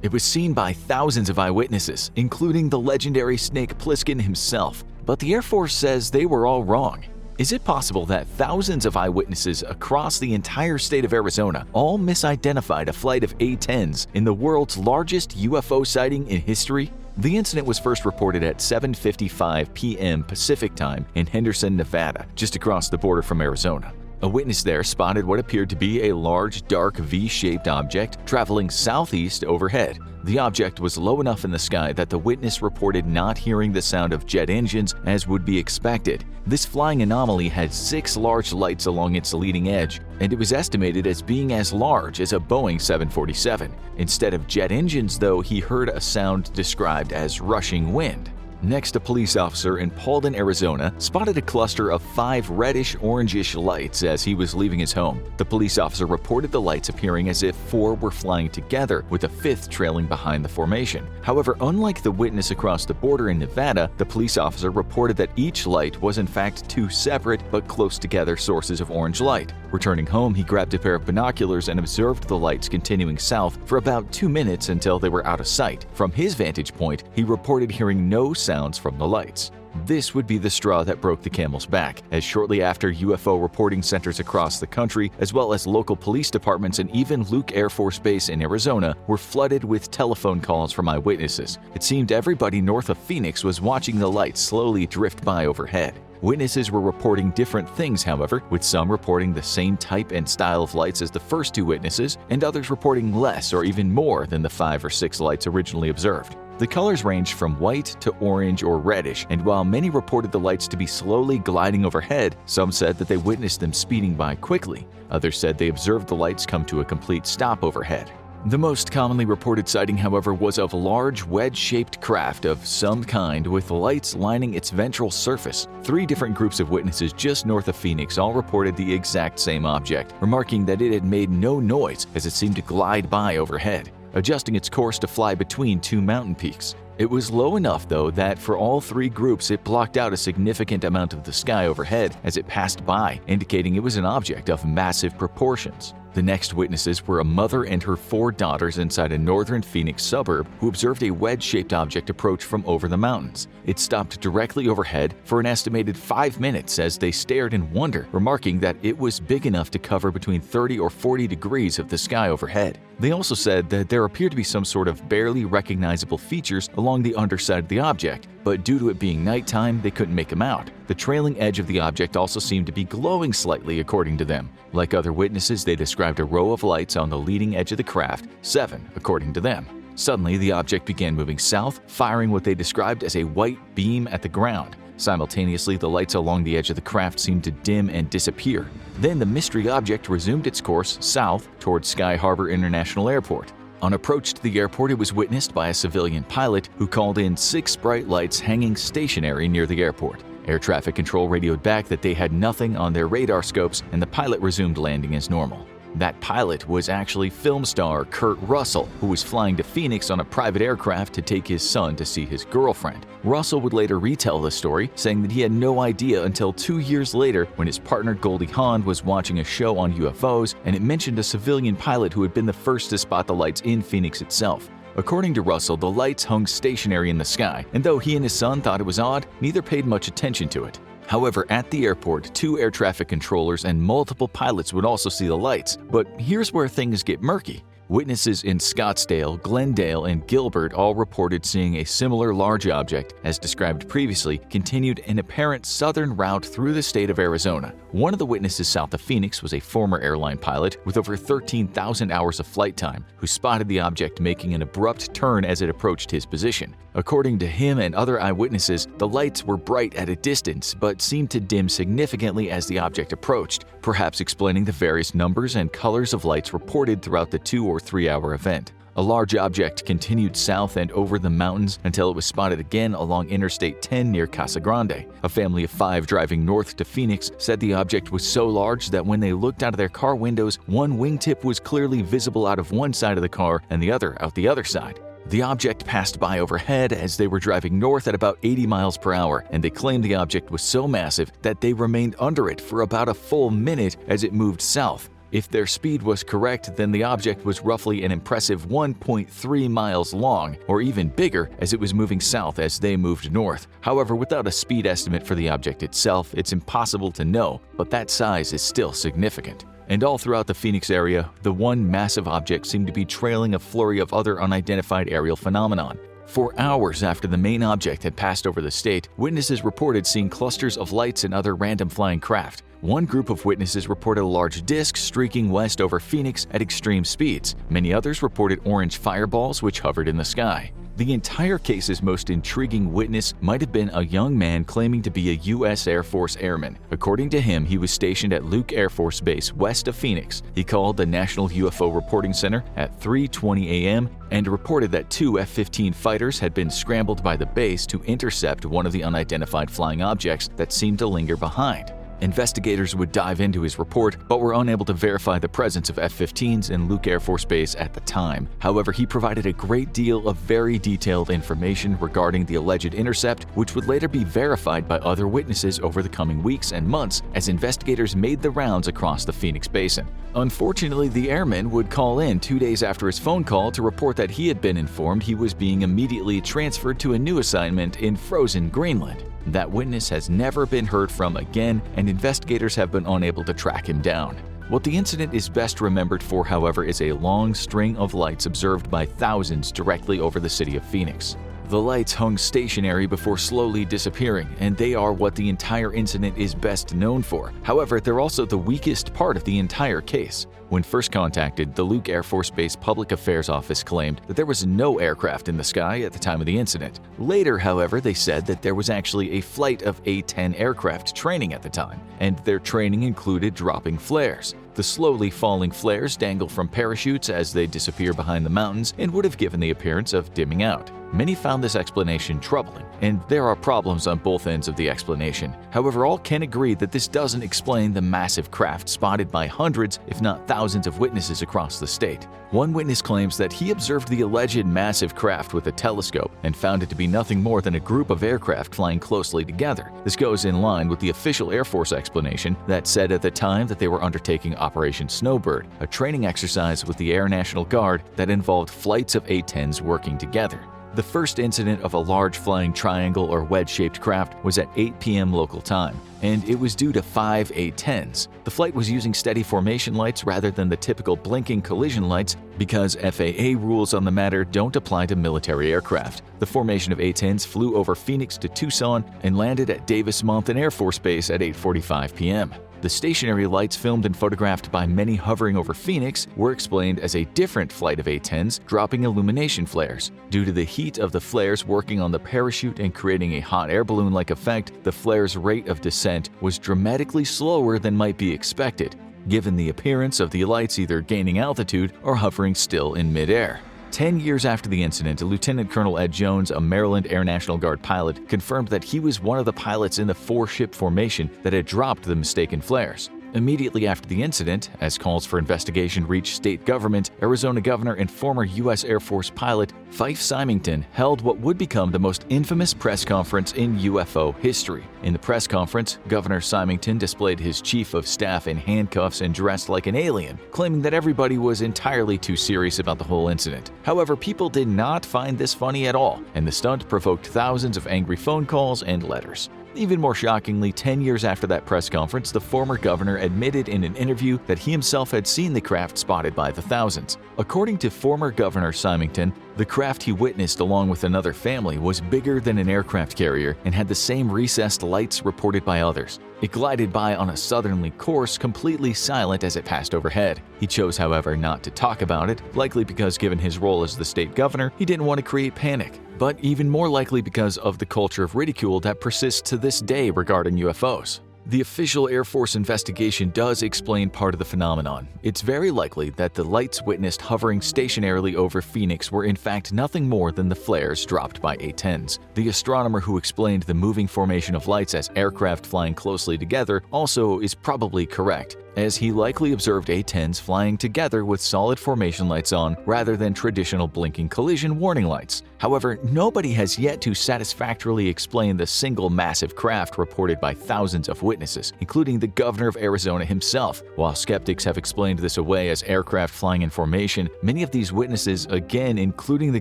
It was seen by thousands of eyewitnesses, including the legendary Snake Plissken himself, but the Air Force says they were all wrong. Is it possible that thousands of eyewitnesses across the entire state of Arizona all misidentified a flight of A-10s in the world's largest UFO sighting in history? The incident was first reported at 7:55 p.m. Pacific Time in Henderson, Nevada, just across the border from Arizona. A witness there spotted what appeared to be a large, dark V-shaped object traveling southeast overhead. The object was low enough in the sky that the witness reported not hearing the sound of jet engines as would be expected. This flying anomaly had 6 large lights along its leading edge, and it was estimated as being as large as a Boeing 747. Instead of jet engines, though, he heard a sound described as rushing wind. Next, a police officer in Paulden, Arizona, spotted a cluster of 5 reddish-orangish lights as he was leaving his home. The police officer reported the lights appearing as if 4 were flying together, with a 5th trailing behind the formation. However, unlike the witness across the border in Nevada, the police officer reported that each light was in fact 2 separate but close-together sources of orange light. Returning home, he grabbed a pair of binoculars and observed the lights continuing south for about 2 minutes until they were out of sight. From his vantage point, he reported hearing no sounds from the lights. This would be the straw that broke the camel's back, as shortly after UFO reporting centers across the country, as well as local police departments and even Luke Air Force Base in Arizona, were flooded with telephone calls from eyewitnesses. It seemed everybody north of Phoenix was watching the lights slowly drift by overhead. Witnesses were reporting different things, however, with some reporting the same type and style of lights as the first 2 witnesses, and others reporting less or even more than the 5 or 6 lights originally observed. The colors ranged from white to orange or reddish, and while many reported the lights to be slowly gliding overhead, some said that they witnessed them speeding by quickly. Others said they observed the lights come to a complete stop overhead. The most commonly reported sighting, however, was of large wedge-shaped craft of some kind with lights lining its ventral surface. 3 different groups of witnesses just north of Phoenix all reported the exact same object, remarking that it had made no noise as it seemed to glide by overhead, adjusting its course to fly between 2 mountain peaks. It was low enough, though, that for all 3 groups it blocked out a significant amount of the sky overhead as it passed by, indicating it was an object of massive proportions. The next witnesses were a mother and her 4 daughters inside a northern Phoenix suburb who observed a wedge-shaped object approach from over the mountains. It stopped directly overhead for an estimated 5 minutes as they stared in wonder, remarking that it was big enough to cover between 30 or 40 degrees of the sky overhead. They also said that there appeared to be some sort of barely recognizable features along the underside of the object, but due to it being nighttime, they couldn't make them out. The trailing edge of the object also seemed to be glowing slightly, according to them. Like other witnesses, they described a row of lights on the leading edge of the craft, 7, according to them. Suddenly, the object began moving south, firing what they described as a white beam at the ground. Simultaneously, the lights along the edge of the craft seemed to dim and disappear. Then the mystery object resumed its course south towards Sky Harbor International Airport. On approach to the airport, it was witnessed by a civilian pilot who called in 6 bright lights hanging stationary near the airport. Air traffic control radioed back that they had nothing on their radar scopes, and the pilot resumed landing as normal. That pilot was actually film star Kurt Russell, who was flying to Phoenix on a private aircraft to take his son to see his girlfriend. Russell would later retell the story, saying that he had no idea until 2 years later when his partner Goldie Hawn was watching a show on UFOs, and it mentioned a civilian pilot who had been the first to spot the lights in Phoenix itself. According to Russell, the lights hung stationary in the sky, and though he and his son thought it was odd, neither paid much attention to it. However, at the airport, 2 air traffic controllers and multiple pilots would also see the lights. But here's where things get murky. Witnesses in Scottsdale, Glendale, and Gilbert all reported seeing a similar large object, as described previously, continued an apparent southern route through the state of Arizona. One of the witnesses south of Phoenix was a former airline pilot with over 13,000 hours of flight time, who spotted the object making an abrupt turn as it approached his position. According to him and other eyewitnesses, the lights were bright at a distance, but seemed to dim significantly as the object approached, perhaps explaining the various numbers and colors of lights reported throughout the 2 or 3 hour event. A large object continued south and over the mountains until it was spotted again along Interstate 10 near Casa Grande. A family of 5 driving north to Phoenix said the object was so large that when they looked out of their car windows, one wingtip was clearly visible out of one side of the car and the other out the other side. The object passed by overhead as they were driving north at about 80 miles per hour, and they claimed the object was so massive that they remained under it for about a full minute as it moved south. If their speed was correct, then the object was roughly an impressive 1.3 miles long, or even bigger as it was moving south as they moved north. However, without a speed estimate for the object itself, it's impossible to know, but that size is still significant. And all throughout the Phoenix area, the one massive object seemed to be trailing a flurry of other unidentified aerial phenomenon. For hours after the main object had passed over the state, witnesses reported seeing clusters of lights and other random flying craft. One group of witnesses reported a large disk streaking west over Phoenix at extreme speeds. Many others reported orange fireballs which hovered in the sky. The entire case's most intriguing witness might have been a young man claiming to be a U.S. Air Force airman. According to him, he was stationed at Luke Air Force Base west of Phoenix. He called the National UFO Reporting Center at 3:20 a.m. and reported that 2 F-15 fighters had been scrambled by the base to intercept one of the unidentified flying objects that seemed to linger behind. Investigators would dive into his report, but were unable to verify the presence of F-15s in Luke Air Force Base at the time. However, he provided a great deal of very detailed information regarding the alleged intercept, which would later be verified by other witnesses over the coming weeks and months as investigators made the rounds across the Phoenix Basin. Unfortunately, the airman would call in 2 days after his phone call to report that he had been informed he was being immediately transferred to a new assignment in frozen Greenland. That witness has never been heard from again, and investigators have been unable to track him down. What the incident is best remembered for, however, is a long string of lights observed by thousands directly over the city of Phoenix. The lights hung stationary before slowly disappearing, and they are what the entire incident is best known for. However, they're also the weakest part of the entire case. When first contacted, the Luke Air Force Base Public Affairs Office claimed that there was no aircraft in the sky at the time of the incident. Later, however, they said that there was actually a flight of A-10 aircraft training at the time, and their training included dropping flares. The slowly falling flares dangle from parachutes as they disappear behind the mountains and would have given the appearance of dimming out. Many found this explanation troubling, and there are problems on both ends of the explanation. However, all can agree that this doesn't explain the massive craft spotted by hundreds, if not thousands of witnesses across the state. One witness claims that he observed the alleged massive craft with a telescope and found it to be nothing more than a group of aircraft flying closely together. This goes in line with the official Air Force explanation that said at the time that they were undertaking Operation Snowbird, a training exercise with the Air National Guard that involved flights of A-10s working together. The first incident of a large flying triangle or wedge-shaped craft was at 8 p.m. local time, and it was due to 5 A-10s. The flight was using steady formation lights rather than the typical blinking collision lights because FAA rules on the matter don't apply to military aircraft. The formation of A-10s flew over Phoenix to Tucson and landed at Davis-Monthan Air Force Base at 8:45 p.m. The stationary lights filmed and photographed by many hovering over Phoenix were explained as a different flight of A-10s dropping illumination flares. Due to the heat of the flares working on the parachute and creating a hot air balloon-like effect, the flare's rate of descent was dramatically slower than might be expected, given the appearance of the lights either gaining altitude or hovering still in midair. 10 years after the incident, Lieutenant Colonel Ed Jones, a Maryland Air National Guard pilot, confirmed that he was one of the pilots in the 4-ship formation that had dropped the mistaken flares. Immediately after the incident, as calls for investigation reached state government, Arizona Governor and former U.S. Air Force pilot Fife Symington held what would become the most infamous press conference in UFO history. In the press conference, Governor Symington displayed his chief of staff in handcuffs and dressed like an alien, claiming that everybody was entirely too serious about the whole incident. However, people did not find this funny at all, and the stunt provoked thousands of angry phone calls and letters. Even more shockingly, 10 years after that press conference, the former governor admitted in an interview that he himself had seen the craft spotted by the thousands. According to former Governor Symington, the craft he witnessed along with another family was bigger than an aircraft carrier and had the same recessed lights reported by others. It glided by on a southerly course, completely silent as it passed overhead. He chose, however, not to talk about it, likely because given his role as the state governor, he didn't want to create panic. But even more likely because of the culture of ridicule that persists to this day regarding UFOs. The official Air Force investigation does explain part of the phenomenon. It's very likely that the lights witnessed hovering stationarily over Phoenix were in fact nothing more than the flares dropped by A-10s. The astronomer who explained the moving formation of lights as aircraft flying closely together also is probably correct. as he likely observed A-10s flying together with solid formation lights on rather than traditional blinking collision warning lights. However, nobody has yet to satisfactorily explain the single massive craft reported by thousands of witnesses, including the governor of Arizona himself. While skeptics have explained this away as aircraft flying in formation, many of these witnesses, again including the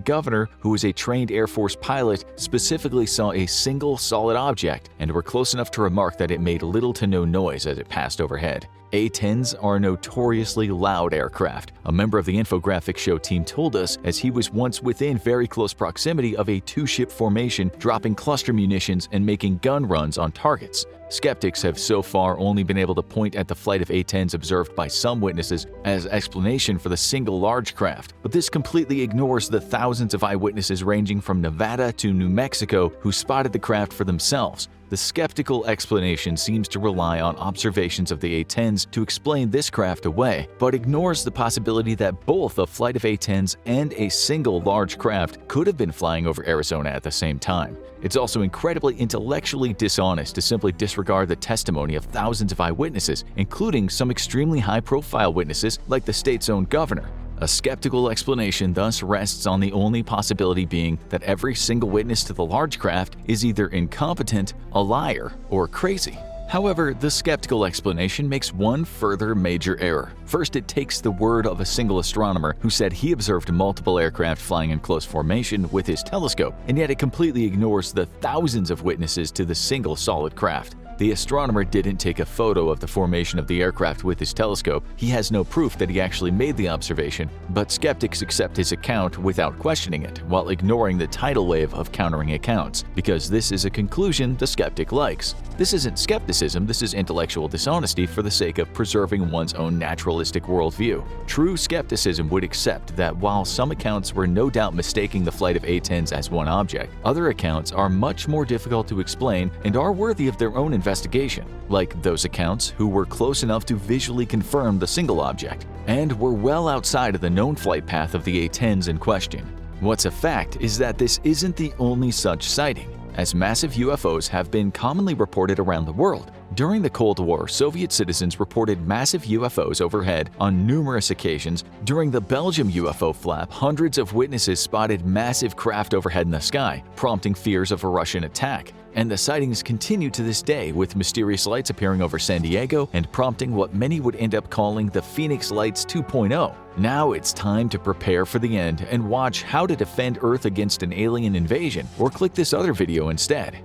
governor, who is a trained Air Force pilot, specifically saw a single solid object and were close enough to remark that it made little to no noise as it passed overhead. A-10s are notoriously loud aircraft, a member of the infographic show team told us, as he was once within very close proximity of a two-ship formation, dropping cluster munitions and making gun runs on targets. Skeptics have so far only been able to point at the flight of A-10s observed by some witnesses as explanation for the single large craft, but this completely ignores the thousands of eyewitnesses ranging from Nevada to New Mexico who spotted the craft for themselves. The skeptical explanation seems to rely on observations of the A-10s to explain this craft away, but ignores the possibility that both a flight of A-10s and a single large craft could have been flying over Arizona at the same time. It's also incredibly intellectually dishonest to simply disregard the testimony of thousands of eyewitnesses, including some extremely high-profile witnesses like the state's own governor. A skeptical explanation thus rests on the only possibility being that every single witness to the large craft is either incompetent, a liar, or crazy. However, the skeptical explanation makes one further major error. First, it takes the word of a single astronomer who said he observed multiple aircraft flying in close formation with his telescope, and yet it completely ignores the thousands of witnesses to the single solid craft. The astronomer didn't take a photo of the formation of the aircraft with his telescope. He has no proof that he actually made the observation, but skeptics accept his account without questioning it, while ignoring the tidal wave of countering accounts, because this is a conclusion the skeptic likes. This isn't skepticism, this is intellectual dishonesty for the sake of preserving one's own naturalistic worldview. True skepticism would accept that while some accounts were no doubt mistaking the flight of A-10s as one object, other accounts are much more difficult to explain and are worthy of their own investigation, like those accounts who were close enough to visually confirm the single object, and were well outside of the known flight path of the A-10s in question. What's a fact is that this isn't the only such sighting, as massive UFOs have been commonly reported around the world. During the Cold War, Soviet citizens reported massive UFOs overhead on numerous occasions. During the Belgium UFO flap, hundreds of witnesses spotted massive craft overhead in the sky, prompting fears of a Russian attack. And the sightings continue to this day, with mysterious lights appearing over San Diego and prompting what many would end up calling the Phoenix Lights 2.0. Now it's time to prepare for the end and watch how to defend Earth against an alien invasion, or click this other video instead.